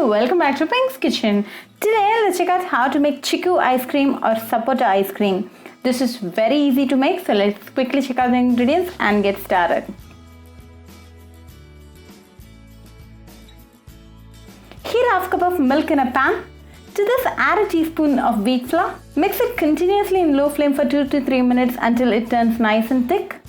welcome back to Pink's Kitchen. Today let's check out how to make chikku ice cream or sapota ice cream. This is very easy to make, so let's quickly check out the ingredients and get started. Heat half cup of milk in a pan. To this add a teaspoon of wheat flour. Mix it continuously in low flame for 2 to 3 minutes until it turns nice and thick.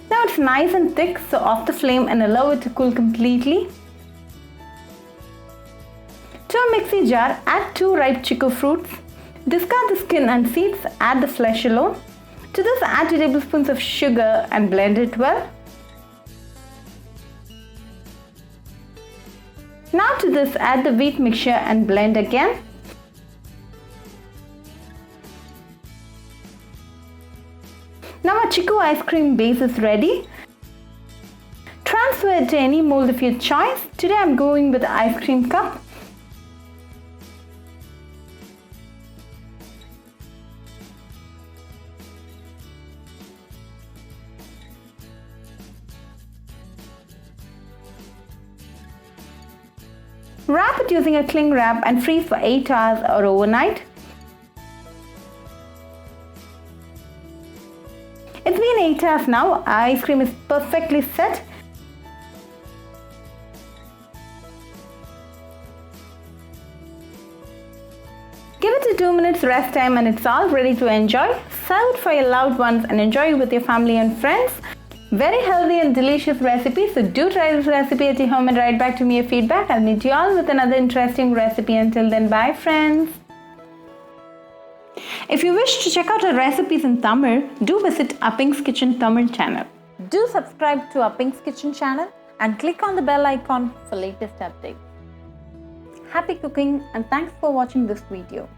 Now it's nice and thick, so off the flame and allow it to cool completely. To a mixie jar, add 2 ripe chikku fruits. Discard the skin and seeds, add the flesh alone. To this add 2 tablespoons of sugar and blend it well. Now to this add the wheat mixture and blend again. Now our chikku ice cream base is ready. Transfer it to any mold of your choice. Today I'm going with the ice cream cup. Wrap it using a cling wrap and freeze for 8 hours or overnight. It's been 8 hours now. Our ice cream is perfectly set. Give it a 2 minutes rest time and it's all ready to enjoy. Serve it for your loved ones and enjoy it with your family and friends. Very healthy and delicious recipe, so do try this recipe at your home and write back to me your feedback. I'll meet you all with another interesting recipe. Until then, bye friends. If you wish to check out our recipes in Tamil, do visit our Pink's Kitchen Tamil channel. Do subscribe to our Pink's Kitchen channel and click on the bell icon for latest updates. Happy cooking and thanks for watching this video.